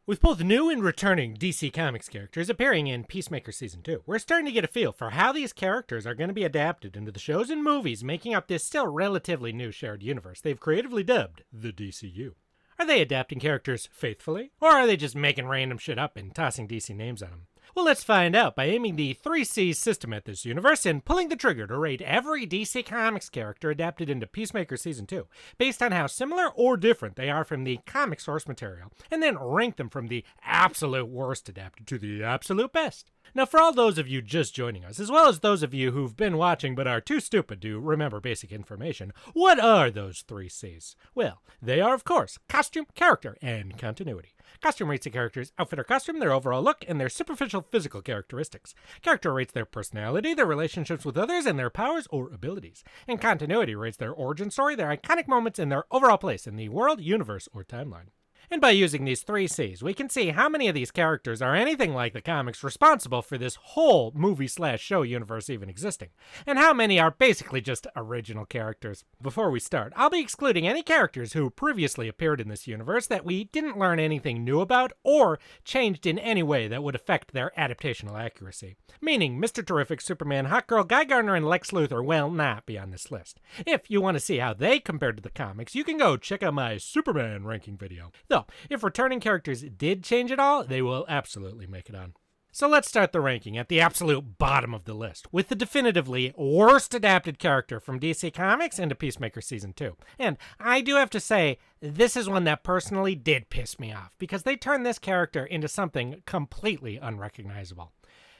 With both new and returning DC Comics characters appearing in Peacemaker Season 2, we're starting to get a feel for how these characters are going to be adapted into the shows and movies making up this still relatively new shared universe they've creatively dubbed the DCU. Are they adapting characters faithfully, or are they just making random shit up and tossing DC names on them? Well, let's find out by aiming the 3C's system at this universe and pulling the trigger to rate every DC Comics character adapted into Peacemaker Season 2, based on how similar or different they are from the comic source material, and then rank them from the absolute worst adapted to the absolute best. Now, for all those of you just joining us, as well as those of you who've been watching but are too stupid to remember basic information, what are those 3Cs? Well, they are, of course, costume, character, and continuity. Costume rates a character's outfit or costume, their overall look, and their superficial physical characteristics. Character rates their personality, their relationships with others, and their powers or abilities. And continuity rates their origin story, their iconic moments, and their overall place in the world, universe, or timeline. And by using these 3Cs, we can see how many of these characters are anything like the comics responsible for this whole movie/show universe even existing, and how many are basically just original characters. Before we start, I'll be excluding any characters who previously appeared in this universe that we didn't learn anything new about or changed in any way that would affect their adaptational accuracy. Meaning Mr. Terrific, Superman, Hawkgirl, Guy Gardner, and Lex Luthor will not be on this list. If you want to see how they compared to the comics, you can go check out my Superman ranking video. Though, if returning characters did change at all, they will absolutely make it on. So let's start the ranking at the absolute bottom of the list, with the definitively worst adapted character from DC Comics into Peacemaker Season 2. And I do have to say, this is one that personally did piss me off, because they turned this character into something completely unrecognizable.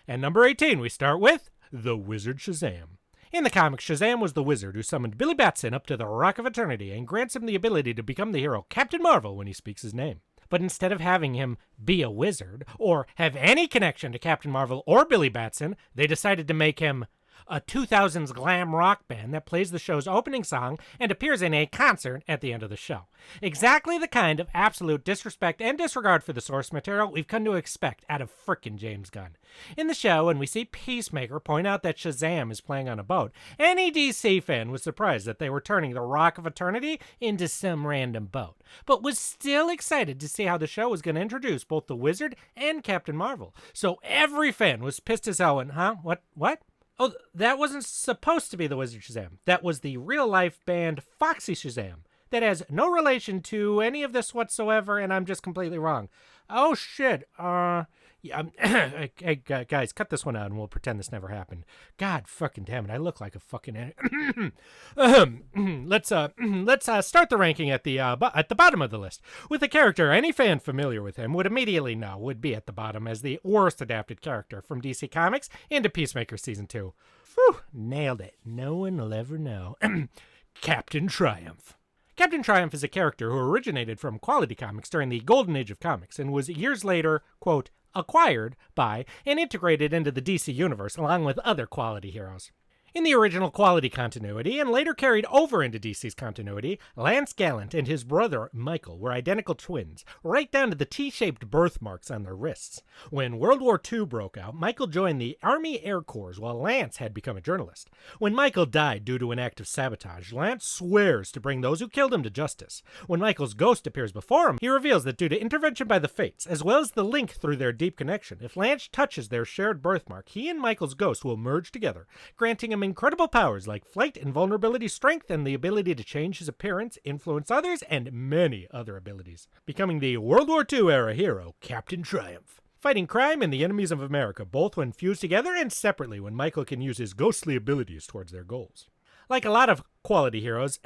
And number 18, we start with the Wizard Shazam. In the comics, Shazam was the wizard who summoned Billy Batson up to the Rock of Eternity and grants him the ability to become the hero Captain Marvel when he speaks his name. But instead of having him be a wizard, or have any connection to Captain Marvel or Billy Batson, they decided to make him a 2000s glam rock band that plays the show's opening song and appears in a concert at the end of the show. Exactly the kind of absolute disrespect and disregard for the source material we've come to expect out of frickin' James Gunn. In the show, when we see Peacemaker point out that Shazam is playing on a boat, any DC fan was surprised that they were turning the Rock of Eternity into some random boat, but was still excited to see how the show was going to introduce both the Wizard and Captain Marvel. So every fan was pissed as hell and, what? Oh, that wasn't supposed to be the Wizard Shazam. That was the real-life band Foxy Shazam. That has no relation to any of this whatsoever, and I'm just completely wrong. Oh, shit. Hey, guys, cut this one out, and we'll pretend this never happened. God fucking damn it, I look like a fucking... Let's start the ranking at the bottom of the list, with a character any fan familiar with him would immediately know would be at the bottom as the worst adapted character from DC Comics into Peacemaker Season 2. Whew, nailed it. No one will ever know. Captain Triumph. Captain Triumph is a character who originated from Quality Comics during the Golden Age of comics and was years later, quote, acquired by and integrated into the DC universe along with other Quality heroes. In the original Quality continuity, and later carried over into DC's continuity, Lance Gallant and his brother Michael were identical twins, right down to the T-shaped birthmarks on their wrists. When World War II broke out, Michael joined the Army Air Corps while Lance had become a journalist. When Michael died due to an act of sabotage, Lance swears to bring those who killed him to justice. When Michael's ghost appears before him, he reveals that due to intervention by the Fates, as well as the link through their deep connection, if Lance touches their shared birthmark, he and Michael's ghost will merge together, granting him incredible powers like flight, invulnerability, strength, and the ability to change his appearance, influence others, and many other abilities, becoming the World War II era hero, Captain Triumph. Fighting crime and the enemies of America, both when fused together and separately when Michael can use his ghostly abilities towards their goals. Like a lot of Quality heroes,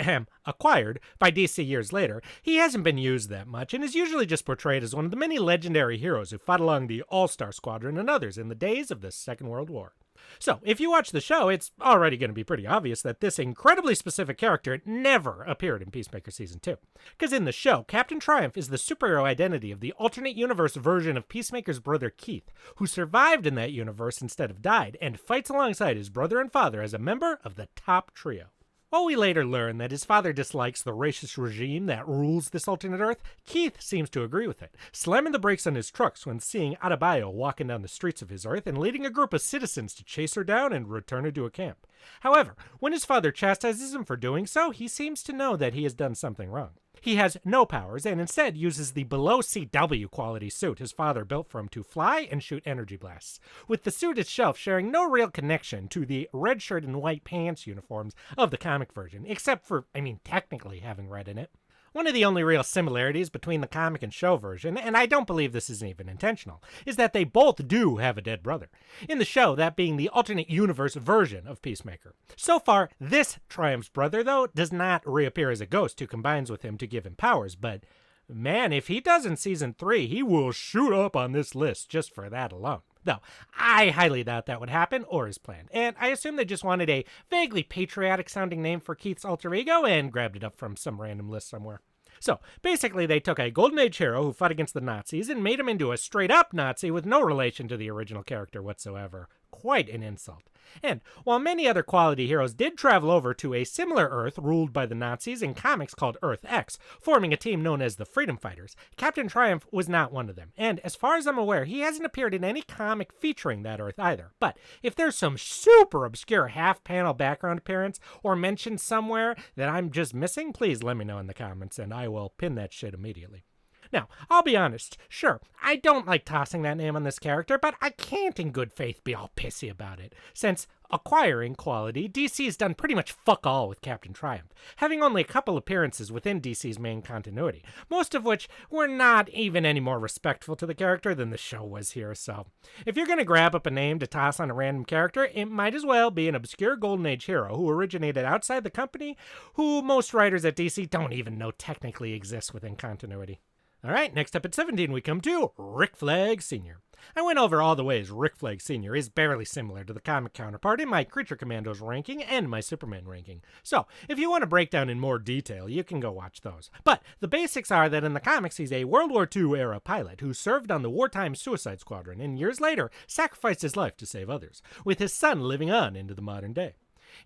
acquired by DC years later, he hasn't been used that much and is usually just portrayed as one of the many legendary heroes who fought along the All-Star Squadron and others in the days of the Second World War. So, if you watch the show, it's already going to be pretty obvious that this incredibly specific character never appeared in Peacemaker Season 2. Because in the show, Captain Triumph is the superhero identity of the alternate universe version of Peacemaker's brother Keith, who survived in that universe instead of died, and fights alongside his brother and father as a member of the Top Trio. While we later learn that his father dislikes the racist regime that rules this alternate Earth, Keith seems to agree with it, slamming the brakes on his trucks when seeing Adebayo walking down the streets of his Earth and leading a group of citizens to chase her down and return her to a camp. However, when his father chastises him for doing so, he seems to know that he has done something wrong. He has no powers and instead uses the below CW quality suit his father built for him to fly and shoot energy blasts, with the suit itself sharing no real connection to the red shirt and white pants uniforms of the comic version, except for, technically having red in it. One of the only real similarities between the comic and show version, and I don't believe this is even intentional, is that they both do have a dead brother. In the show, that being the alternate universe version of Peacemaker. So far, this Triumph's brother, though, does not reappear as a ghost who combines with him to give him powers, but man, if he does in Season 3, he will shoot up on this list just for that alone. Though, I highly doubt that would happen or is planned, and I assume they just wanted a vaguely patriotic-sounding name for Keith's alter ego and grabbed it up from some random list somewhere. So, basically they took a Golden Age hero who fought against the Nazis and made him into a straight-up Nazi with no relation to the original character whatsoever. Quite an insult. And while many other quality heroes did travel over to a similar Earth ruled by the Nazis in comics called Earth X, forming a team known as the Freedom Fighters, Captain Triumph was not one of them. And as far as I'm aware, he hasn't appeared in any comic featuring that Earth either. But if there's some super obscure half-panel background appearance or mention somewhere that I'm just missing, please let me know in the comments and I will pin that shit immediately. Now, I'll be honest, sure, I don't like tossing that name on this character, but I can't in good faith be all pissy about it, since acquiring quality, DC has done pretty much fuck all with Captain Triumph, having only a couple appearances within DC's main continuity, most of which were not even any more respectful to the character than the show was here, so if you're gonna grab up a name to toss on a random character, it might as well be an obscure Golden Age hero who originated outside the company, who most writers at DC don't even know technically exists within continuity. Alright, next up at 17 we come to Rick Flag Sr. I went over all the ways Rick Flag Sr. is barely similar to the comic counterpart in my Creature Commandos ranking and my Superman ranking. So, if you want to break down in more detail, you can go watch those. But the basics are that in the comics he's a World War II era pilot who served on the wartime Suicide Squadron and years later sacrificed his life to save others, with his son living on into the modern day.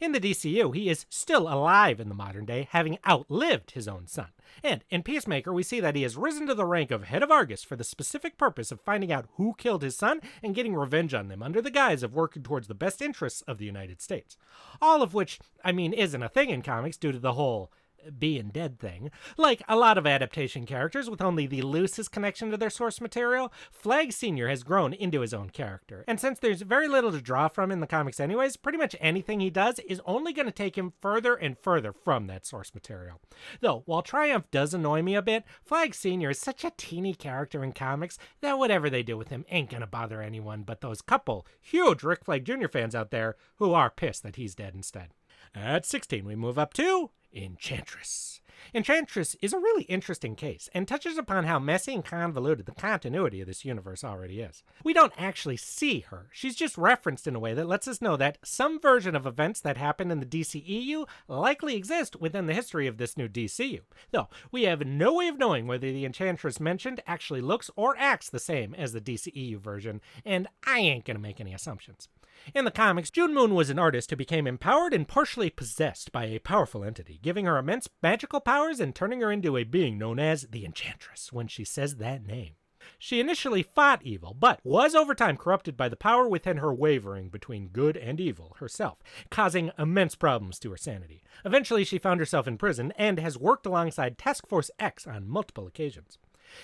In the DCU, he is still alive in the modern day, having outlived his own son. And in Peacemaker, we see that he has risen to the rank of head of Argus for the specific purpose of finding out who killed his son and getting revenge on them under the guise of working towards the best interests of the United States. All of which, isn't a thing in comics due to the whole being dead thing. Like a lot of adaptation characters with only the loosest connection to their source material, Flag Sr. has grown into his own character. And since there's very little to draw from in the comics anyways, pretty much anything he does is only going to take him further and further from that source material. Though, while Triumph does annoy me a bit, Flag Sr. is such a teeny character in comics that whatever they do with him ain't gonna bother anyone but those couple huge Rick Flag Jr. fans out there who are pissed that he's dead instead. At 16, we move up to Enchantress. Enchantress is a really interesting case and touches upon how messy and convoluted the continuity of this universe already is. We don't actually see her. She's just referenced in a way that lets us know that some version of events that happened in the DCEU likely exist within the history of this new DCU. Though, we have no way of knowing whether the Enchantress mentioned actually looks or acts the same as the DCEU version, and I ain't gonna make any assumptions. In the comics, June Moon was an artist who became empowered and partially possessed by a powerful entity, giving her immense magical powers and turning her into a being known as the Enchantress when she says that name. She initially fought evil, but was over time corrupted by the power within her wavering between good and evil herself, causing immense problems to her sanity. Eventually, she found herself in prison and has worked alongside Task Force X on multiple occasions.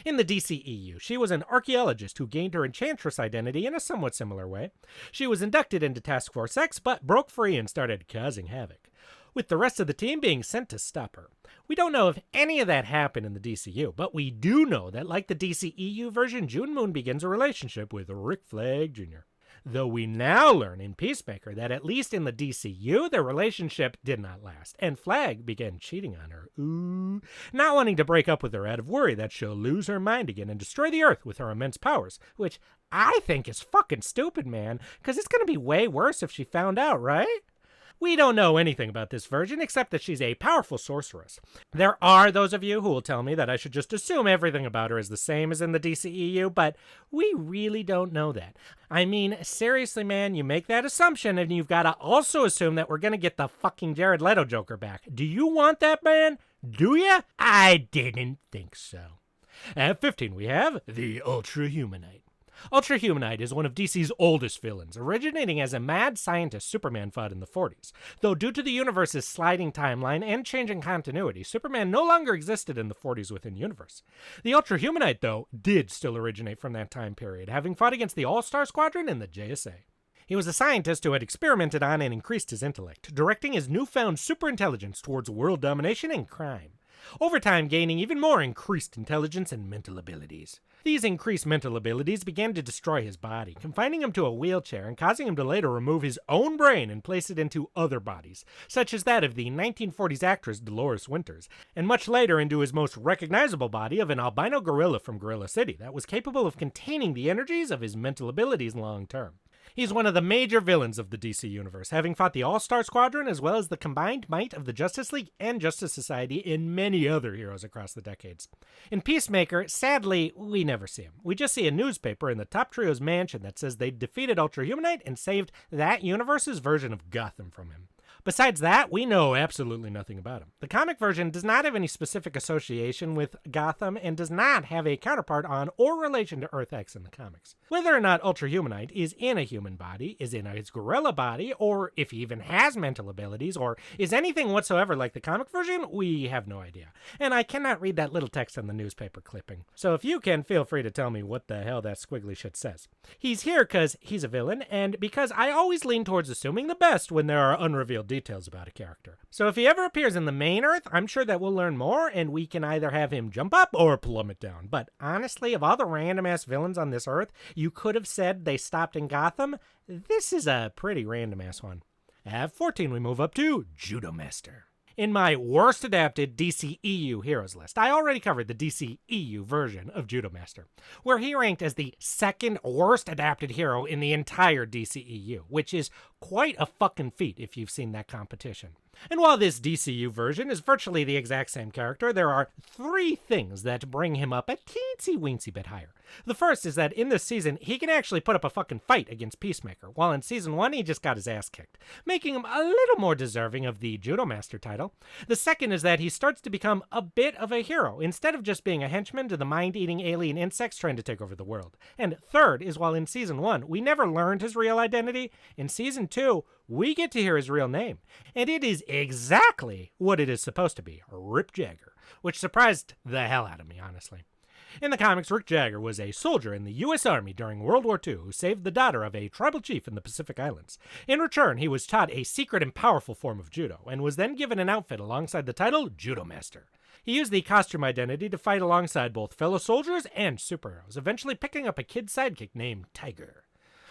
In the DCEU, she was an archaeologist who gained her Enchantress identity in a somewhat similar way. She was inducted into Task Force X, but broke free and started causing havoc, with the rest of the team being sent to stop her. We don't know if any of that happened in the DCU, but we do know that, like the DCEU version, June Moon begins a relationship with Rick Flag Jr. Though we now learn in Peacemaker that at least in the DCU, their relationship did not last, and Flag began cheating on her. Not wanting to break up with her out of worry that she'll lose her mind again and destroy the Earth with her immense powers, which I think is fucking stupid, man, because it's going to be way worse if she found out, right? We don't know anything about this version except that she's a powerful sorceress. There are those of you who will tell me that I should just assume everything about her is the same as in the DCEU, but we really don't know that. Seriously, man, you make that assumption and you've got to also assume that we're going to get the fucking Jared Leto Joker back. Do you want that, man? Do ya? I didn't think so. At 15, we have the Ultra-Humanite. Ultra-Humanite is one of DC's oldest villains, originating as a mad scientist Superman fought in the 40s. Though due to the universe's sliding timeline and changing continuity, Superman no longer existed in the 40s within universe. The Ultra-Humanite, though, did still originate from that time period, having fought against the All-Star Squadron in the JSA. He was a scientist who had experimented on and increased his intellect, directing his newfound superintelligence towards world domination and crime, over time gaining even more increased intelligence and mental abilities. These increased mental abilities began to destroy his body, confining him to a wheelchair and causing him to later remove his own brain and place it into other bodies, such as that of the 1940s actress Dolores Winters, and much later into his most recognizable body of an albino gorilla from Gorilla City that was capable of containing the energies of his mental abilities long term. He's one of the major villains of the DC Universe, having fought the All-Star Squadron as well as the combined might of the Justice League and Justice Society and many other heroes across the decades. In Peacemaker, sadly, we never see him. We just see a newspaper in the top trio's mansion that says they defeated Ultra-Humanite and saved that universe's version of Gotham from him. Besides that, we know absolutely nothing about him. The comic version does not have any specific association with Gotham and does not have a counterpart on or relation to Earth X in the comics. Whether or not Ultra-Humanite is in a human body, is in his gorilla body, or if he even has mental abilities, or is anything whatsoever like the comic version, we have no idea. And I cannot read that little text on the newspaper clipping. So if you can, feel free to tell me what the hell that squiggly shit says. He's here because he's a villain, and because I always lean towards assuming the best when there are unrevealed details about a character. So if he ever appears in the main Earth, I'm sure that we'll learn more, and we can either have him jump up or plummet down. But honestly, of all the random-ass villains on this Earth, you could have said they stopped in Gotham. This is a pretty random-ass one. At 14, we move up to Judo Master. In my worst adapted DCEU heroes list, I already covered the DCEU version of Judo Master, where he ranked as the second worst adapted hero in the entire DCEU, which is quite a fucking feat if you've seen that competition. And while this DCU version is virtually the exact same character, there are three things that bring him up a teensy-weensy bit higher. The first is that in this season, he can actually put up a fucking fight against Peacemaker, while in Season 1, he just got his ass kicked, making him a little more deserving of the Judo Master title. The second is that he starts to become a bit of a hero, instead of just being a henchman to the mind-eating alien insects trying to take over the world. And third is while in Season 1, we never learned his real identity, in Season 2, we get to hear his real name, and it is exactly what it is supposed to be, Rip Jagger, which surprised the hell out of me, honestly. In the comics, Rick Jagger was a soldier in the U.S. Army during World War II who saved the daughter of a tribal chief in the Pacific Islands. In return, he was taught a secret and powerful form of judo, and was then given an outfit alongside the title Judo Master. He used the costume identity to fight alongside both fellow soldiers and superheroes, eventually picking up a kid sidekick named Tiger.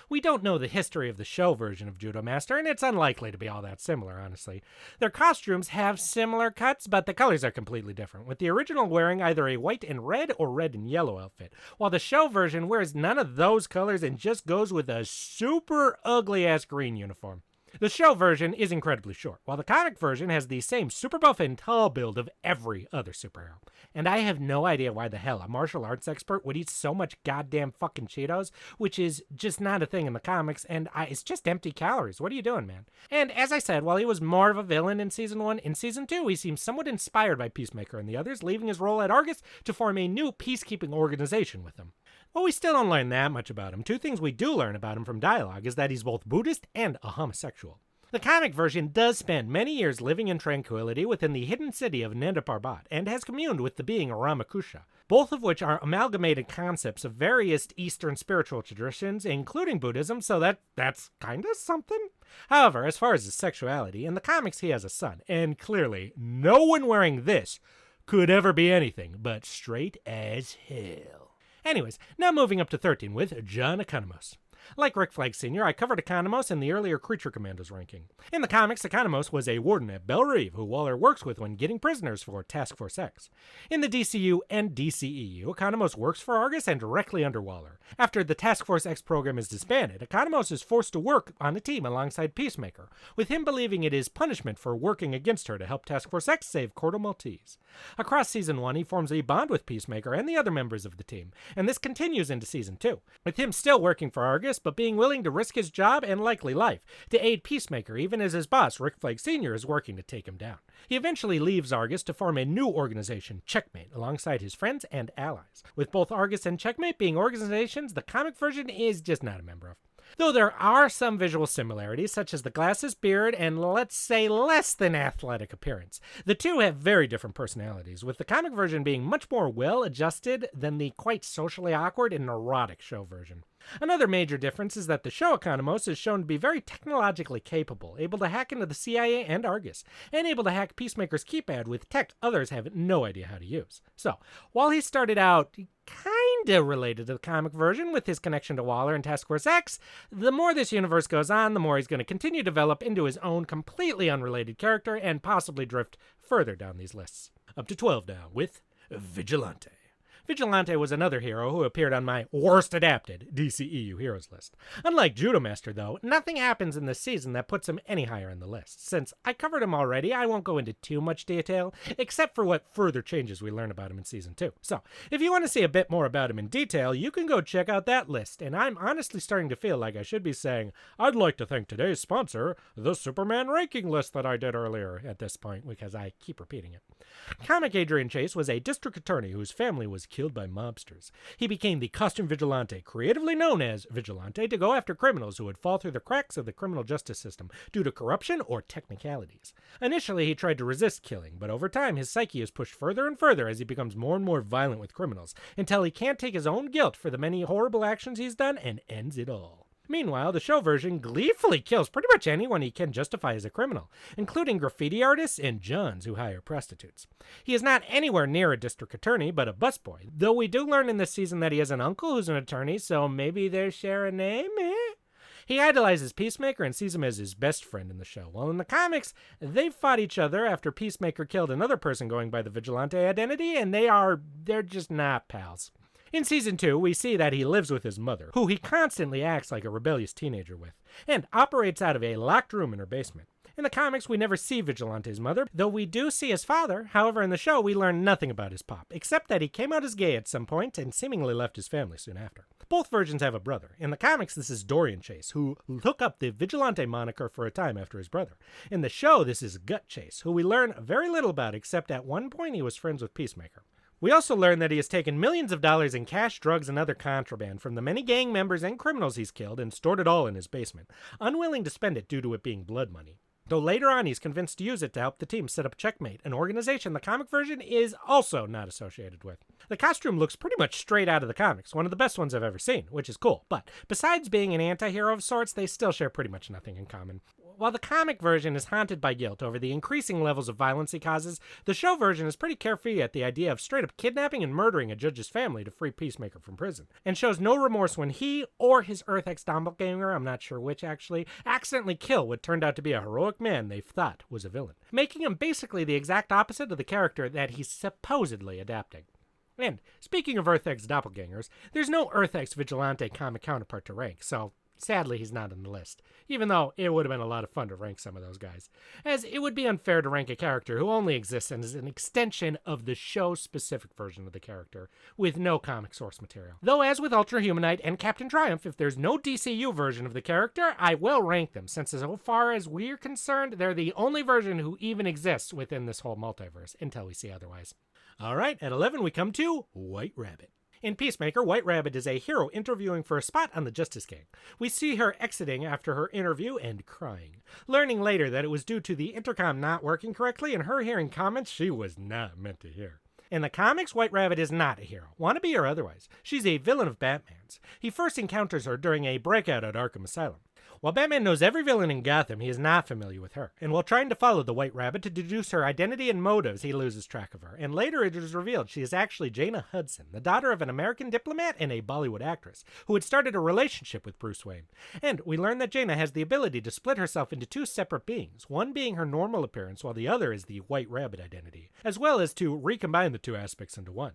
We don't know the history of the show version of Judo Master, and it's unlikely to be all that similar, honestly. Their costumes have similar cuts, but the colors are completely different, with the original wearing either a white and red or red and yellow outfit, while the show version wears none of those colors and just goes with a super ugly-ass green uniform. The show version is incredibly short, while the comic version has the same super buff and tall build of every other superhero. And I have no idea why the hell a martial arts expert would eat so much goddamn fucking Cheetos, which is just not a thing in the comics, and it's just empty calories. What are you doing, man? And as I said, while he was more of a villain in Season 1, in Season 2 he seems somewhat inspired by Peacemaker and the others, leaving his role at Argus to form a new peacekeeping organization with him. While we still don't learn that much about him, two things we do learn about him from dialogue is that he's both Buddhist and a homosexual. The comic version does spend many years living in tranquility within the hidden city of Nanda Parbat and has communed with the being Ramakusha, both of which are amalgamated concepts of various Eastern spiritual traditions, including Buddhism, so that's kinda something. However, as far as his sexuality, in the comics he has a son, and clearly no one wearing this could ever be anything but straight as hell. Anyways, now moving up to 13 with John Economos. Like Rick Flag Sr., I covered Economos in the earlier Creature Commandos ranking. In the comics, Economos was a warden at Belle Reve who Waller works with when getting prisoners for Task Force X. In the DCU and DCEU, Economos works for Argus and directly under Waller. After the Task Force X program is disbanded, Economos is forced to work on a team alongside Peacemaker, with him believing it is punishment for working against her to help Task Force X save Corto Maltese. Across Season 1, he forms a bond with Peacemaker and the other members of the team, and this continues into Season 2, with him still working for Argus Argus, but being willing to risk his job and likely life to aid Peacemaker, even as his boss, Rick Flag Sr., is working to take him down. He eventually leaves Argus to form a new organization, Checkmate, alongside his friends and allies. With both Argus and Checkmate being organizations the comic version is just not a member of. Though there are some visual similarities, such as the glasses, beard, and let's say less than athletic appearance. The two have very different personalities, with the comic version being much more well-adjusted than the quite socially awkward and neurotic show version. Another major difference is that the show Economos is shown to be very technologically capable, able to hack into the CIA and Argus, and able to hack Peacemaker's keypad with tech others have no idea how to use. So, while he started out kinda related to the comic version with his connection to Waller and Task Force X, the more this universe goes on, the more he's going to continue to develop into his own completely unrelated character and possibly drift further down these lists. Up to 12 now with Vigilante. Vigilante was another hero who appeared on my worst adapted DCEU heroes list. Unlike Judo Master, though, nothing happens in this season that puts him any higher in the list. Since I covered him already, I won't go into too much detail, except for what further changes we learn about him in Season 2. So, if you want to see a bit more about him in detail, you can go check out that list, and I'm honestly starting to feel like I should be saying, I'd like to thank today's sponsor, the Superman ranking list that I did earlier at this point, because I keep repeating it. Comic Adrian Chase was a district attorney whose family was killed by mobsters. He became the costume vigilante, creatively known as Vigilante, to go after criminals who would fall through the cracks of the criminal justice system due to corruption or technicalities. Initially, he tried to resist killing, but over time his psyche is pushed further and further as he becomes more and more violent with criminals, until he can't take his own guilt for the many horrible actions he's done and ends it all. Meanwhile, the show version gleefully kills pretty much anyone he can justify as a criminal, including graffiti artists and Johns who hire prostitutes. He is not anywhere near a district attorney, but a busboy, though we do learn in this season that he has an uncle who's an attorney, so maybe they share a name, He idolizes Peacemaker and sees him as his best friend in the show, while in the comics, they fought each other after Peacemaker killed another person going by the Vigilante identity, and they're just not pals. In Season 2, we see that he lives with his mother, who he constantly acts like a rebellious teenager with, and operates out of a locked room in her basement. In the comics, we never see Vigilante's mother, though we do see his father. However, in the show, we learn nothing about his pop, except that he came out as gay at some point and seemingly left his family soon after. Both versions have a brother. In the comics, this is Dorian Chase, who took up the Vigilante moniker for a time after his brother. In the show, this is Gut Chase, who we learn very little about, except at one point he was friends with Peacemaker. We also learn that he has taken millions of dollars in cash, drugs, and other contraband from the many gang members and criminals he's killed and stored it all in his basement, unwilling to spend it due to it being blood money. Though later on he's convinced to use it to help the team set up Checkmate, an organization the comic version is also not associated with. The costume looks pretty much straight out of the comics, one of the best ones I've ever seen, which is cool, but besides being an anti-hero of sorts, they still share pretty much nothing in common. While the comic version is haunted by guilt over the increasing levels of violence he causes, the show version is pretty carefree at the idea of straight-up kidnapping and murdering a judge's family to free Peacemaker from prison, and shows no remorse when he or his Earth X doppelganger, I'm not sure which actually, accidentally kill what turned out to be a heroic man they thought was a villain, making him basically the exact opposite of the character that he's supposedly adapting. And speaking of Earth X doppelgangers, there's no Earth X Vigilante comic counterpart to rank, so sadly he's not on the list, even though it would have been a lot of fun to rank some of those guys, as it would be unfair to rank a character who only exists and is an extension of the show-specific version of the character, with no comic source material. Though as with Ultra-Humanite and Captain Triumph, if there's no DCU version of the character, I will rank them, since as far as we're concerned, they're the only version who even exists within this whole multiverse, until we see otherwise. Alright, at 11 we come to White Rabbit. In Peacemaker, White Rabbit is a hero interviewing for a spot on the Justice Gang. We see her exiting after her interview and crying, learning later that it was due to the intercom not working correctly and her hearing comments she was not meant to hear. In the comics, White Rabbit is not a hero, wannabe or otherwise. She's a villain of Batman's. He first encounters her during a breakout at Arkham Asylum. While Batman knows every villain in Gotham, he is not familiar with her, and while trying to follow the White Rabbit to deduce her identity and motives, he loses track of her, and later it is revealed she is actually Jaina Hudson, the daughter of an American diplomat and a Bollywood actress, who had started a relationship with Bruce Wayne. And we learn that Jaina has the ability to split herself into two separate beings, one being her normal appearance while the other is the White Rabbit identity, as well as to recombine the two aspects into one.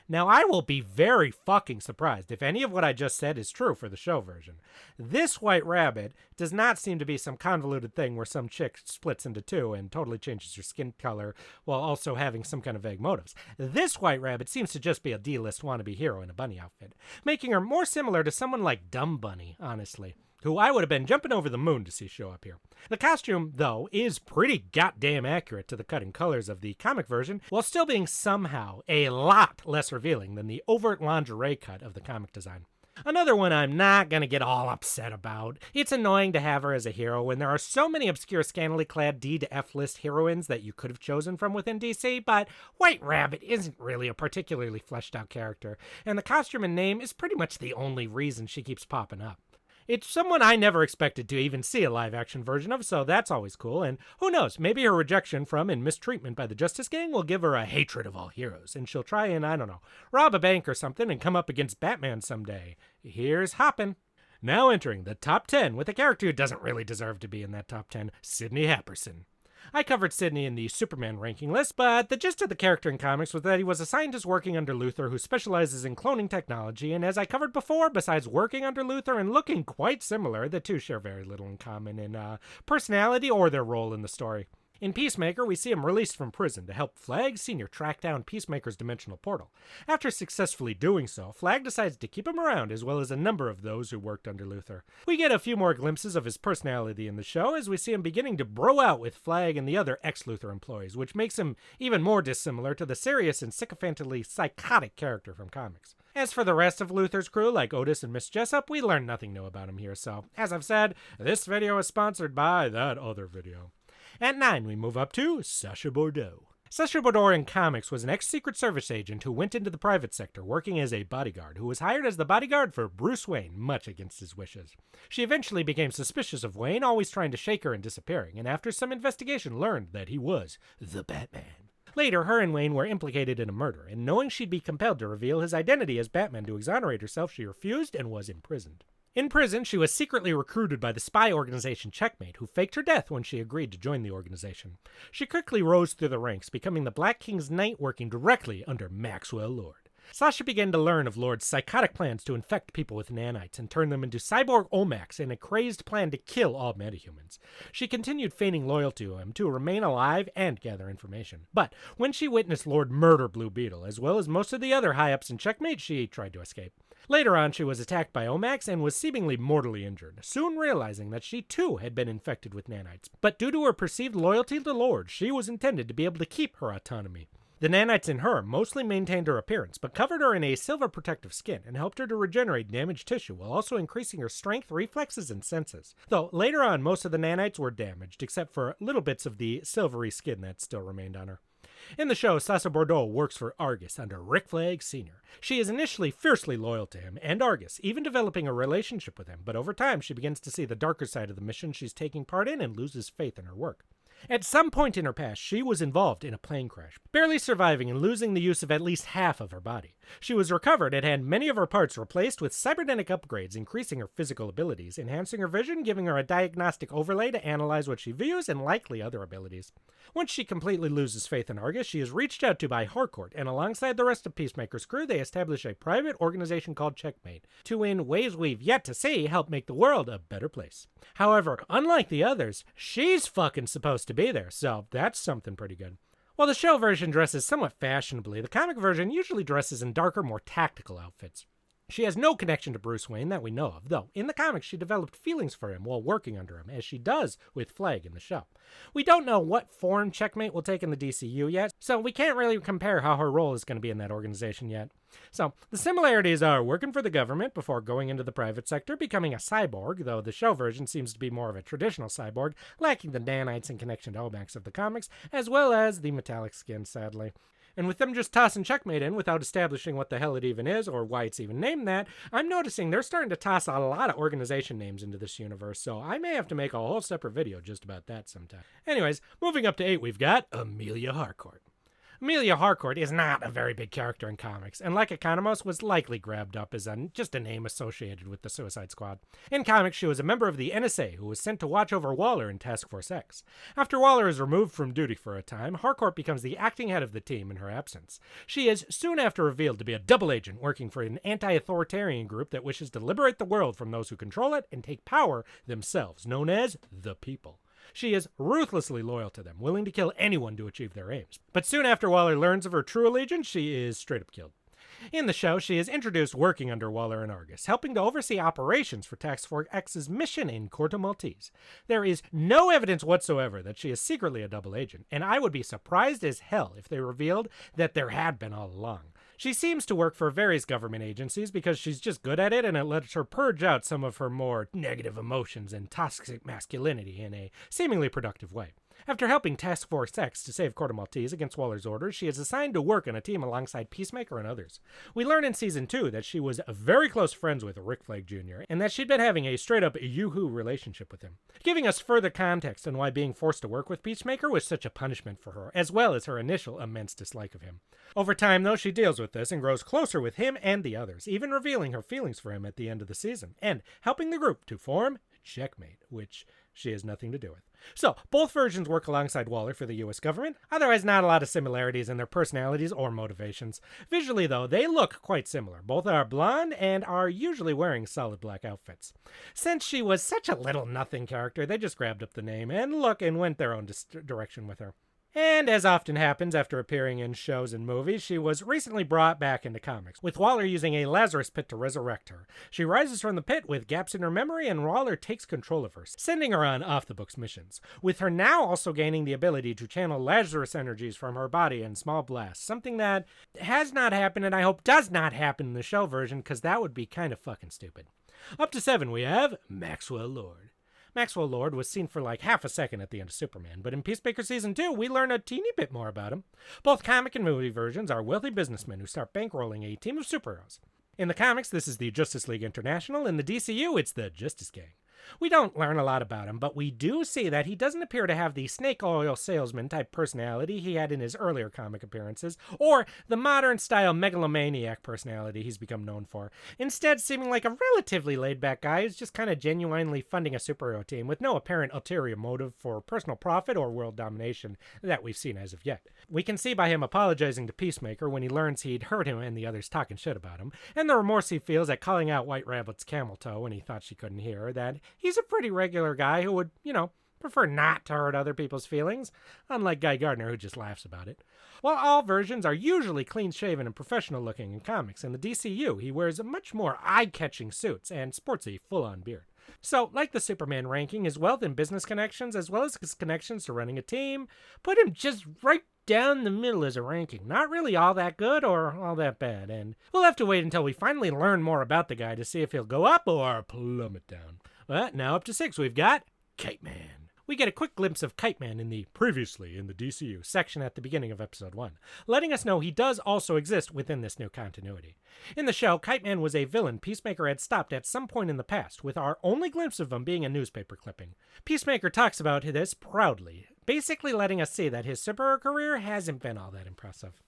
Now, I will be very fucking surprised if any of what I just said is true for the show version. This White Rabbit does not seem to be some convoluted thing where some chick splits into two and totally changes her skin color while also having some kind of vague motives. This White Rabbit seems to just be a D-list wannabe hero in a bunny outfit, making her more similar to someone like Dumb Bunny, honestly, who I would have been jumping over the moon to see show up here. The costume, though, is pretty goddamn accurate to the cut and colors of the comic version, while still being somehow a lot less revealing than the overt lingerie cut of the comic design. Another one I'm not gonna get all upset about. It's annoying to have her as a hero when there are so many obscure scantily clad D to F list heroines that you could have chosen from within DC, but White Rabbit isn't really a particularly fleshed out character, and the costume and name is pretty much the only reason she keeps popping up. It's someone I never expected to even see a live-action version of, so that's always cool, and who knows, maybe her rejection from and mistreatment by the Justice Gang will give her a hatred of all heroes, and she'll try and, I don't know, rob a bank or something and come up against Batman someday. Here's hoppin'. Now entering the top 10 with a character who doesn't really deserve to be in that top 10, Sidney Happerson. I covered Sidney in the Superman ranking list, but the gist of the character in comics was that he was a scientist working under Luthor who specializes in cloning technology, and as I covered before, besides working under Luthor and looking quite similar, the two share very little in common in personality or their role in the story. In Peacemaker, we see him released from prison to help Flag Sr. track down Peacemaker's dimensional portal. After successfully doing so, Flag decides to keep him around, as well as a number of those who worked under Luthor. We get a few more glimpses of his personality in the show, as we see him beginning to bro out with Flag and the other ex-Luthor employees, which makes him even more dissimilar to the serious and sycophantedly psychotic character from comics. As for the rest of Luthor's crew, like Otis and Miss Jessup, we learn nothing new about him here, so, as I've said, this video is sponsored by that other video. At 9, we move up to Sasha Bordeaux. Sasha Bordeaux in comics was an ex-Secret Service agent who went into the private sector working as a bodyguard, who was hired as the bodyguard for Bruce Wayne, much against his wishes. She eventually became suspicious of Wayne, always trying to shake her and disappearing, and after some investigation learned that he was the Batman. Later, her and Wayne were implicated in a murder, and knowing she'd be compelled to reveal his identity as Batman to exonerate herself, she refused and was imprisoned. In prison, she was secretly recruited by the spy organization Checkmate, who faked her death when she agreed to join the organization. She quickly rose through the ranks, becoming the Black King's knight working directly under Maxwell Lord. Sasha began to learn of Lord's psychotic plans to infect people with nanites and turn them into cyborg Omacs in a crazed plan to kill all metahumans. She continued feigning loyalty to him to remain alive and gather information. But when she witnessed Lord murder Blue Beetle, as well as most of the other high-ups in Checkmate, she tried to escape. Later on, she was attacked by Omacs and was seemingly mortally injured, soon realizing that she too had been infected with nanites. But due to her perceived loyalty to Lord, she was intended to be able to keep her autonomy. The nanites in her mostly maintained her appearance, but covered her in a silver protective skin and helped her to regenerate damaged tissue while also increasing her strength, reflexes, and senses. Though later on, most of the nanites were damaged, except for little bits of the silvery skin that still remained on her. In the show, Sasha Bordeaux works for Argus under Rick Flag Sr. She is initially fiercely loyal to him and Argus, even developing a relationship with him, but over time she begins to see the darker side of the mission she's taking part in and loses faith in her work. At some point in her past, she was involved in a plane crash, barely surviving and losing the use of at least half of her body. She was recovered and had many of her parts replaced with cybernetic upgrades, increasing her physical abilities, enhancing her vision, giving her a diagnostic overlay to analyze what she views, and likely other abilities. Once she completely loses faith in Argus, she is reached out to by Harcourt, and alongside the rest of Peacemaker's crew, they establish a private organization called Checkmate, to in ways we've yet to see help make the world a better place. However, unlike the others, she's fucking supposed to be there, so that's something pretty good. While the show version dresses somewhat fashionably, the comic version usually dresses in darker, more tactical outfits. She has no connection to Bruce Wayne that we know of, though in the comics she developed feelings for him while working under him, as she does with Flag in the show. We don't know what form Checkmate will take in the DCU yet, so we can't really compare how her role is going to be in that organization yet. So, the similarities are working for the government before going into the private sector, becoming a cyborg, though the show version seems to be more of a traditional cyborg, lacking the nanites in connection to Omacs of the comics, as well as the metallic skin, sadly. And with them just tossing Checkmate in without establishing what the hell it even is or why it's even named that, I'm noticing they're starting to toss a lot of organization names into this universe, so I may have to make a whole separate video just about that sometime. Anyways, moving up to 8, we've got Emilia Harcourt. Emilia Harcourt is not a very big character in comics, and like Economos, was likely grabbed up as just a name associated with the Suicide Squad. In comics, she was a member of the NSA who was sent to watch over Waller in Task Force X. After Waller is removed from duty for a time, Harcourt becomes the acting head of the team in her absence. She is soon after revealed to be a double agent working for an anti-authoritarian group that wishes to liberate the world from those who control it and take power themselves, known as the People. She is ruthlessly loyal to them, willing to kill anyone to achieve their aims. But soon after Waller learns of her true allegiance, she is straight up killed. In the show, she is introduced working under Waller and Argus, helping to oversee operations for Task Force X's mission in Corto Maltese. There is no evidence whatsoever that she is secretly a double agent, and I would be surprised as hell if they revealed that there had been all along. She seems to work for various government agencies because she's just good at it, and it lets her purge out some of her more negative emotions and toxic masculinity in a seemingly productive way. After helping Task Force X to save Corto Maltese against Waller's orders, she is assigned to work on a team alongside Peacemaker and others. We learn in Season 2 that she was very close friends with Rick Flag Jr., and that she'd been having a straight-up yoo-hoo relationship with him, giving us further context on why being forced to work with Peacemaker was such a punishment for her, as well as her initial immense dislike of him. Over time, though, she deals with this and grows closer with him and the others, even revealing her feelings for him at the end of the season, and helping the group to form Checkmate, which she has nothing to do with. So, both versions work alongside Waller for the US government, otherwise not a lot of similarities in their personalities or motivations. Visually, though, they look quite similar. Both are blonde and are usually wearing solid black outfits. Since she was such a little-nothing character, they just grabbed up the name and went their own direction with her. And as often happens after appearing in shows and movies, she was recently brought back into comics, with Waller using a Lazarus pit to resurrect her. She rises from the pit with gaps in her memory, and Waller takes control of her, sending her on off-the-books missions, with her now also gaining the ability to channel Lazarus energies from her body in small blasts, something that has not happened and I hope does not happen in the show version, because that would be kind of fucking stupid. Up to 7, we have Maxwell Lord. Maxwell Lord was seen for like half a second at the end of Superman, but in Peacemaker Season 2, we learn a teeny bit more about him. Both comic and movie versions are wealthy businessmen who start bankrolling a team of superheroes. In the comics, this is the Justice League International. In the DCU, it's the Justice Gang. We don't learn a lot about him, but we do see that he doesn't appear to have the snake oil salesman type personality he had in his earlier comic appearances, or the modern-style megalomaniac personality he's become known for, instead seeming like a relatively laid-back guy who's just kind of genuinely funding a superhero team with no apparent ulterior motive for personal profit or world domination that we've seen as of yet. We can see by him apologizing to Peacemaker when he learns he'd hurt him and the others talking shit about him, and the remorse he feels at calling out White Rabbit's camel toe when he thought she couldn't hear her, that he's a pretty regular guy who would, prefer not to hurt other people's feelings, unlike Guy Gardner who just laughs about it. While all versions are usually clean-shaven and professional-looking in comics, in the DCU he wears much more eye-catching suits and sports a full-on beard. So, like the Superman ranking, his wealth and business connections, as well as his connections to running a team, put him just right down the middle as a ranking. Not really all that good or all that bad, and we'll have to wait until we finally learn more about the guy to see if he'll go up or plummet down. But now up to 6, we've got Kite Man. We get a quick glimpse of Kite Man in the Previously in the DCU section at the beginning of episode 1, letting us know he does also exist within this new continuity. In the show, Kite Man was a villain Peacemaker had stopped at some point in the past, with our only glimpse of him being a newspaper clipping. Peacemaker talks about this proudly, basically letting us see that his superhero career hasn't been all that impressive.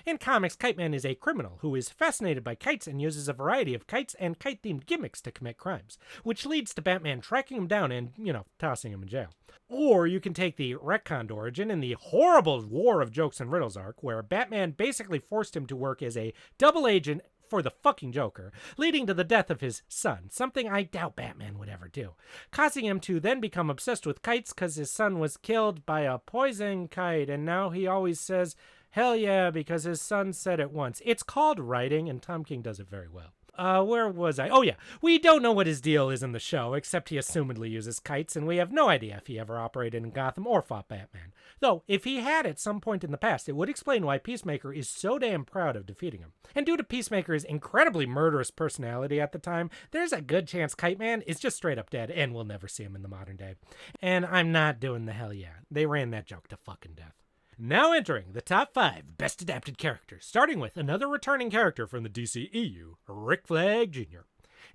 In comics, Kite Man is a criminal who is fascinated by kites and uses a variety of kites and kite-themed gimmicks to commit crimes, which leads to Batman tracking him down and, tossing him in jail. Or you can take the retconned origin in the horrible War of Jokes and Riddles arc, where Batman basically forced him to work as a double agent for the fucking Joker, leading to the death of his son, something I doubt Batman would ever do, causing him to then become obsessed with kites because his son was killed by a poison kite, and now he always says, hell yeah, because his son said it once. It's called writing, and Tom King does it very well. Where was I? Oh yeah, we don't know what his deal is in the show, except he assumedly uses kites, and we have no idea if he ever operated in Gotham or fought Batman. Though, if he had at some point in the past, it would explain why Peacemaker is so damn proud of defeating him. And due to Peacemaker's incredibly murderous personality at the time, there's a good chance Kite Man is just straight up dead, and we'll never see him in the modern day. And I'm not doing the hell yeah. They ran that joke to fucking death. Now entering the top 5 best adapted characters, starting with another returning character from the DCEU, Rick Flag Jr.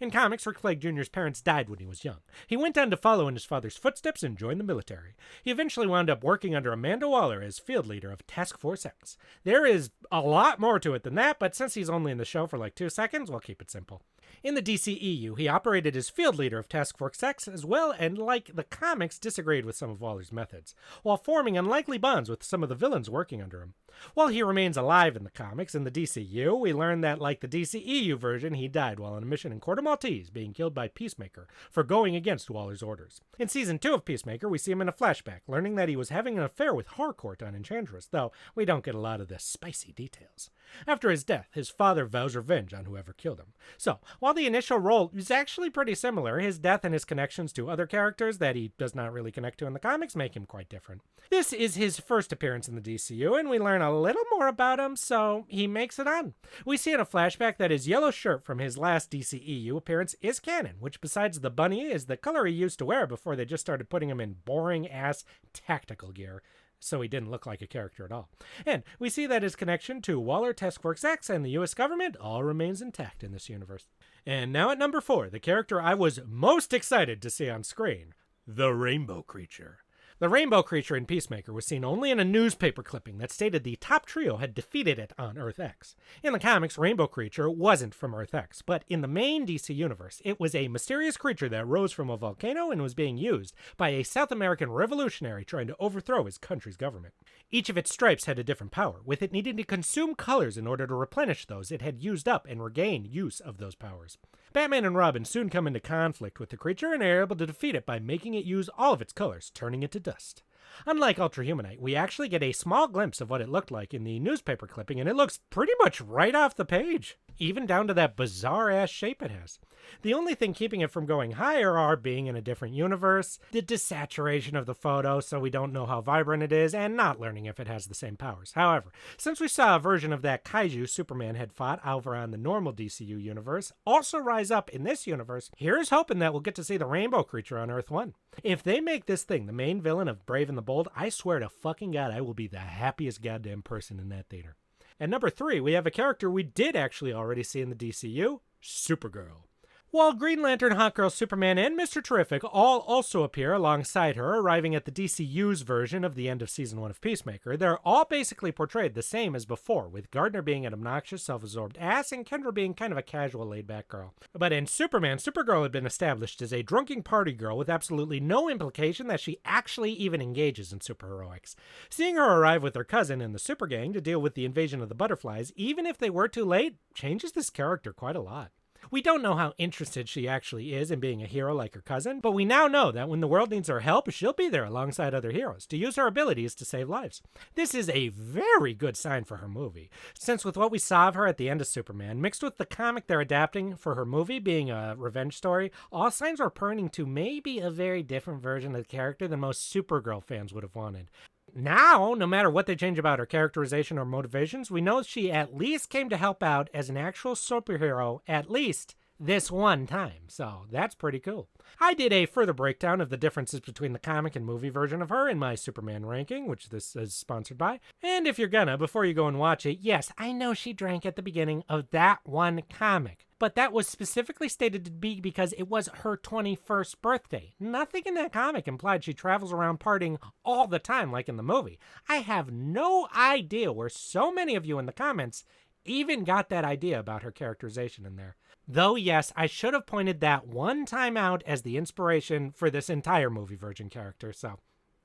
In comics, Rick Flag Jr.'s parents died when he was young. He went on to follow in his father's footsteps and join the military. He eventually wound up working under Amanda Waller as field leader of Task Force X. There is a lot more to it than that, but since he's only in the show for like 2 seconds, we'll keep it simple. In the DCEU, he operated as field leader of Task Force X as well, and like the comics, disagreed with some of Waller's methods, while forming unlikely bonds with some of the villains working under him. While he remains alive in the comics, in the DCU, we learn that, like the DCEU version, he died while on a mission in Corto Maltese, being killed by Peacemaker for going against Waller's orders. In Season 2 of Peacemaker, we see him in a flashback, learning that he was having an affair with Harcourt on Enchantress, though we don't get a lot of the spicy details. After his death, his father vows revenge on whoever killed him. So, while the initial role is actually pretty similar, his death and his connections to other characters that he does not really connect to in the comics make him quite different. This is his first appearance in the DCU, and we learn a little more about him, so he makes it on. We see in a flashback that his yellow shirt from his last DCEU appearance is canon, which besides the bunny is the color he used to wear before they just started putting him in boring-ass tactical gear, so he didn't look like a character at all. And we see that his connection to Waller, Task Force X, and the US government all remains intact in this universe. And now at number 4, the character I was most excited to see on screen, the Rainbow Creature. The Rainbow Creature in Peacemaker was seen only in a newspaper clipping that stated the top trio had defeated it on Earth X. In the comics, Rainbow Creature wasn't from Earth X, but in the main DC universe, it was a mysterious creature that rose from a volcano and was being used by a South American revolutionary trying to overthrow his country's government. Each of its stripes had a different power, with it needing to consume colors in order to replenish those it had used up and regain use of those powers. Batman and Robin soon come into conflict with the creature and are able to defeat it by making it use all of its colors, turning it to dust. Unlike Ultra-Humanite, we actually get a small glimpse of what it looked like in the newspaper clipping, and it looks pretty much right off the page, even down to that bizarre-ass shape it has. The only thing keeping it from going higher are being in a different universe, the desaturation of the photo so we don't know how vibrant it is, and not learning if it has the same powers. However, since we saw a version of that kaiju Superman had fought over on the normal DCU universe also rise up in this universe, here's hoping that we'll get to see the Rainbow Creature on Earth 1. If they make this thing the main villain of Brave and the Bold, I swear to fucking God I will be the happiest goddamn person in that theater. At number 3, we have a character we did actually already see in the DCU, Supergirl. While Green Lantern, Hawkgirl, Superman, and Mr. Terrific all also appear alongside her, arriving at the DCU's version of the end of Season 1 of Peacemaker, they're all basically portrayed the same as before, with Gardner being an obnoxious, self-absorbed ass, and Kendra being kind of a casual, laid-back girl. But in Superman, Supergirl had been established as a drunken party girl with absolutely no implication that she actually even engages in superheroics. Seeing her arrive with her cousin in the Super Gang to deal with the invasion of the Butterflies, even if they were too late, changes this character quite a lot. We don't know how interested she actually is in being a hero like her cousin, but we now know that when the world needs her help, she'll be there alongside other heroes to use her abilities to save lives. This is a very good sign for her movie, since with what we saw of her at the end of Superman, mixed with the comic they're adapting for her movie being a revenge story, all signs are pointing to maybe a very different version of the character than most Supergirl fans would have wanted. Now, no matter what they change about her characterization or motivations, we know she at least came to help out as an actual superhero at least this one time, so that's pretty cool. I did a further breakdown of the differences between the comic and movie version of her in my Superman ranking, which this is sponsored by. And if you're gonna, before you go and watch it, yes, I know she drank at the beginning of that one comic. But that was specifically stated to be because it was her 21st birthday. Nothing in that comic implied she travels around partying all the time like in the movie. I have no idea where so many of you in the comments even got that idea about her characterization in there. Though, yes, I should have pointed that one time out as the inspiration for this entire movie version character, so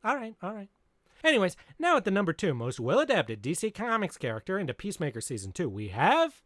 all right. Anyways, now at the number 2 most well-adapted DC Comics character into Peacemaker Season 2, we have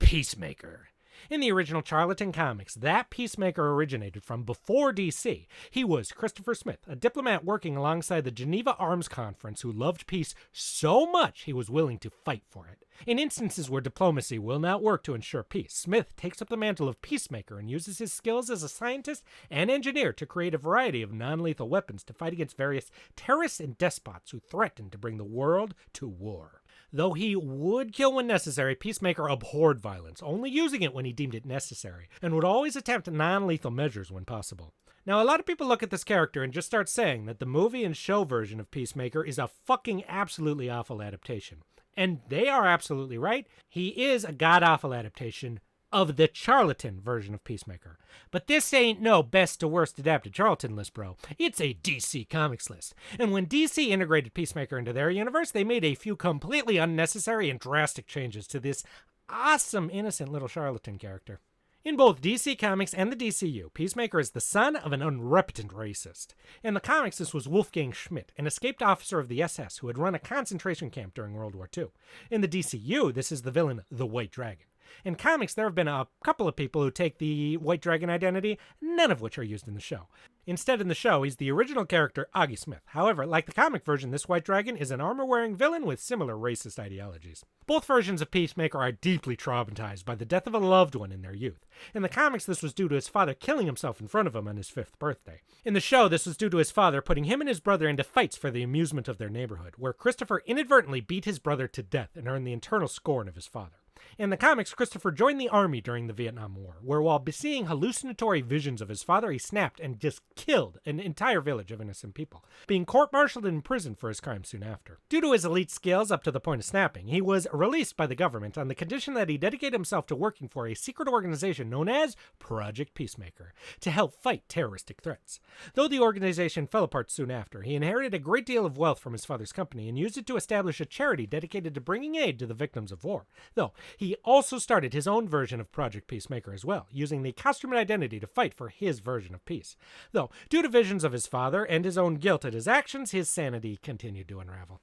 Peacemaker. In the original Charlatan comics, that Peacemaker originated from before DC. He was Christopher Smith, a diplomat working alongside the Geneva Arms Conference who loved peace so much he was willing to fight for it. In instances where diplomacy will not work to ensure peace, Smith takes up the mantle of Peacemaker and uses his skills as a scientist and engineer to create a variety of non-lethal weapons to fight against various terrorists and despots who threaten to bring the world to war. Though he would kill when necessary, Peacemaker abhorred violence, only using it when he deemed it necessary, and would always attempt non-lethal measures when possible. Now, a lot of people look at this character and just start saying that the movie and show version of Peacemaker is a fucking absolutely awful adaptation. And they are absolutely right. He is a god-awful adaptation of the Charlton version of Peacemaker. But this ain't no best to worst adapted Charlton list, bro. It's a DC Comics list. And when DC integrated Peacemaker into their universe, they made a few completely unnecessary and drastic changes to this awesome, innocent little charlatan character. In both DC Comics and the DCU, Peacemaker is the son of an unrepentant racist. In the comics, this was Wolfgang Schmidt, an escaped officer of the SS who had run a concentration camp during World War II. In the DCU, this is the villain, the White Dragon. In comics, there have been a couple of people who take the White Dragon identity, none of which are used in the show. Instead, in the show, he's the original character, Augie Smith. However, like the comic version, this White Dragon is an armor-wearing villain with similar racist ideologies. Both versions of Peacemaker are deeply traumatized by the death of a loved one in their youth. In the comics, this was due to his father killing himself in front of him on his 5th birthday. In the show, this was due to his father putting him and his brother into fights for the amusement of their neighborhood, where Christopher inadvertently beat his brother to death and earned the eternal scorn of his father. In the comics, Christopher joined the army during the Vietnam War, where while seeing hallucinatory visions of his father, he snapped and just killed an entire village of innocent people, being court-martialed and imprisoned for his crimes soon after. Due to his elite skills up to the point of snapping, he was released by the government on the condition that he dedicate himself to working for a secret organization known as Project Peacemaker, to help fight terroristic threats. Though the organization fell apart soon after, he inherited a great deal of wealth from his father's company and used it to establish a charity dedicated to bringing aid to the victims of war. Though, he also started his own version of Project Peacemaker as well, using the costume and identity to fight for his version of peace. Though, due to visions of his father and his own guilt at his actions, his sanity continued to unravel.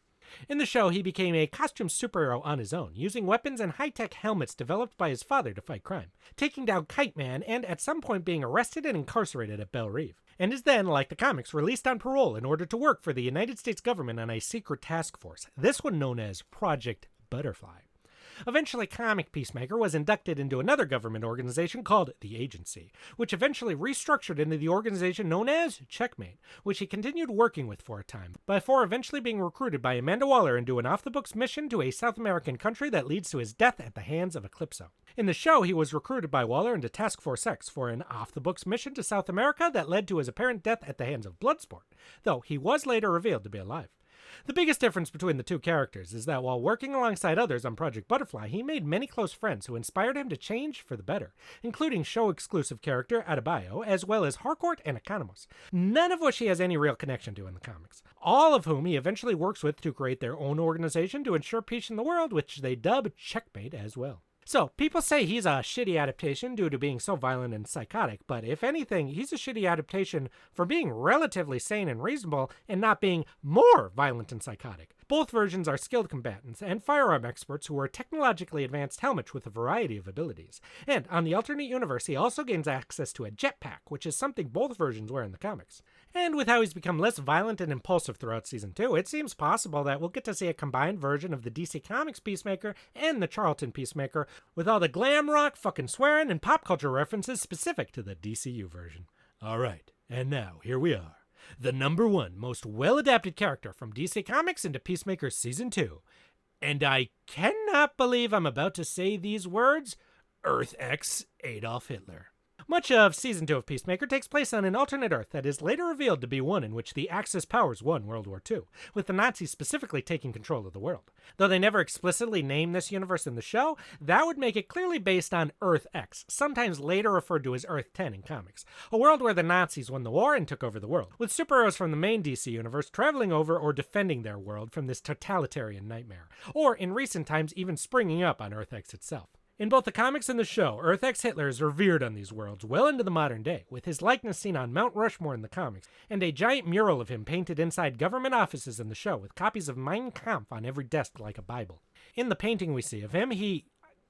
In the show, he became a costume superhero on his own, using weapons and high-tech helmets developed by his father to fight crime, taking down Kite Man and at some point being arrested and incarcerated at Belle Reve, and is then, like the comics, released on parole in order to work for the United States government on a secret task force, this one known as Project Butterfly. Eventually, comic Peacemaker was inducted into another government organization called the Agency, which eventually restructured into the organization known as Checkmate, which he continued working with for a time, before eventually being recruited by Amanda Waller into an off-the-books mission to a South American country that leads to his death at the hands of Eclipso. In the show, he was recruited by Waller into Task Force X for an off-the-books mission to South America that led to his apparent death at the hands of Bloodsport, though he was later revealed to be alive. The biggest difference between the two characters is that while working alongside others on Project Butterfly, he made many close friends who inspired him to change for the better, including show-exclusive character Adebayo, as well as Harcourt and Economos, none of which he has any real connection to in the comics, all of whom he eventually works with to create their own organization to ensure peace in the world, which they dub Checkmate as well. So, people say he's a shitty adaptation due to being so violent and psychotic, but if anything, he's a shitty adaptation for being relatively sane and reasonable and not being more violent and psychotic. Both versions are skilled combatants and firearm experts who are technologically advanced helmets with a variety of abilities. And on the alternate universe, he also gains access to a jetpack, which is something both versions wear in the comics. And with how he's become less violent and impulsive throughout Season 2, it seems possible that we'll get to see a combined version of the DC Comics Peacemaker and the Charlton Peacemaker, with all the glam rock, fucking swearing, and pop culture references specific to the DCU version. Alright, and now, here we are. The number one most well-adapted character from DC Comics into Peacemaker Season 2. And I cannot believe I'm about to say these words, Earth X Adolf Hitler. Much of Season 2 of Peacemaker takes place on an alternate Earth that is later revealed to be one in which the Axis powers won World War II, with the Nazis specifically taking control of the world. Though they never explicitly name this universe in the show, that would make it clearly based on Earth X, sometimes later referred to as Earth 10 in comics, a world where the Nazis won the war and took over the world, with superheroes from the main DC universe traveling over or defending their world from this totalitarian nightmare, or in recent times even springing up on Earth X itself. In both the comics and the show, Earth X Hitler is revered on these worlds well into the modern day, with his likeness seen on Mount Rushmore in the comics, and a giant mural of him painted inside government offices in the show, with copies of Mein Kampf on every desk like a Bible. In the painting we see of him, he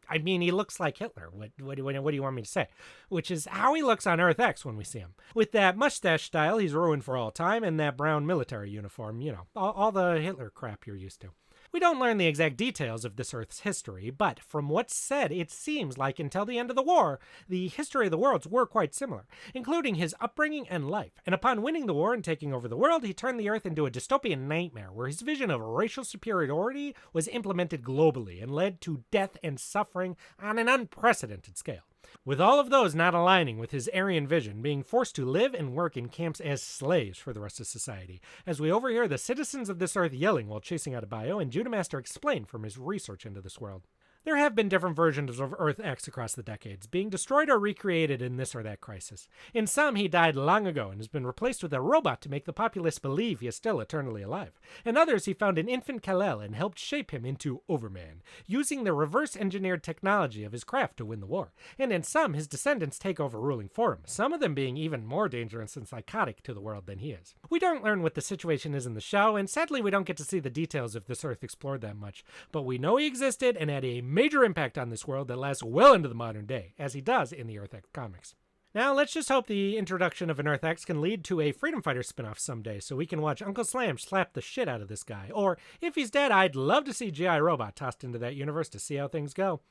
looks like Hitler. What do you want me to say? Which is how he looks on Earth X when we see him. With that mustache style he's ruined for all time, and that brown military uniform, all the Hitler crap you're used to. We don't learn the exact details of this Earth's history, but from what's said, it seems like until the end of the war, the history of the worlds were quite similar, including his upbringing and life. And upon winning the war and taking over the world, he turned the Earth into a dystopian nightmare where his vision of racial superiority was implemented globally and led to death and suffering on an unprecedented scale. With all of those not aligning with his Aryan vision, being forced to live and work in camps as slaves for the rest of society, as we overhear the citizens of this Earth yelling while chasing Adebayo and Judo Master explain from his research into this world. There have been different versions of Earth X across the decades, being destroyed or recreated in this or that crisis. In some, he died long ago and has been replaced with a robot to make the populace believe he is still eternally alive. In others, he found an infant Kal-El and helped shape him into Overman, using the reverse-engineered technology of his craft to win the war. And in some, his descendants take over ruling for him, some of them being even more dangerous and psychotic to the world than he is. We don't learn what the situation is in the show, and sadly we don't get to see the details of this Earth explored that much, but we know he existed and had a major impact on this world that lasts well into the modern day, as he does in the Earth X comics. Now, let's just hope the introduction of an Earth X can lead to a Freedom Fighter spinoff someday so we can watch Uncle Slam slap the shit out of this guy. Or, if he's dead, I'd love to see G.I. Robot tossed into that universe to see how things go.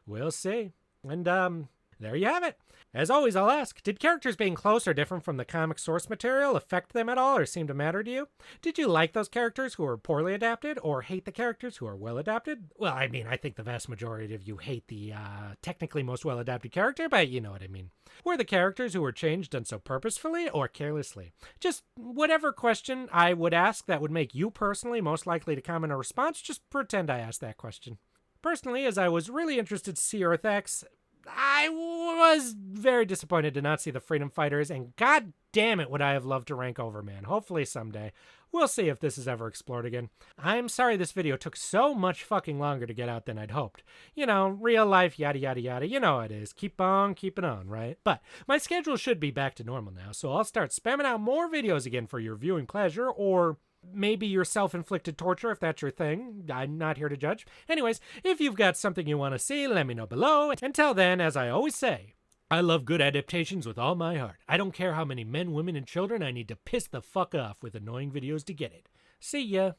We'll see. And, there you have it. As always, I'll ask, did characters being close or different from the comic source material affect them at all or seem to matter to you? Did you like those characters who were poorly adapted or hate the characters who are well adapted? Well, I mean, I think the vast majority of you hate the technically most well adapted character, but you know what I mean. Were the characters who were changed done so purposefully or carelessly? Just whatever question I would ask that would make you personally most likely to comment a response, just pretend I asked that question. Personally, as I was really interested to see Earth X, I was very disappointed to not see the Freedom Fighters, and god damn it would I have loved to rank Overman. Hopefully someday. We'll see if this is ever explored again. I'm sorry this video took so much fucking longer to get out than I'd hoped. You know, real life, yada yada yada, you know how it is. Keep on keeping on, right? But my schedule should be back to normal now, so I'll start spamming out more videos again for your viewing pleasure, or maybe your self-inflicted torture if that's your thing. I'm not here to judge. Anyways, if you've got something you want to see, let me know below. Until then, as I always say, I love good adaptations with all my heart. I don't care how many men, women, and children I need to piss the fuck off with annoying videos to get it. See ya.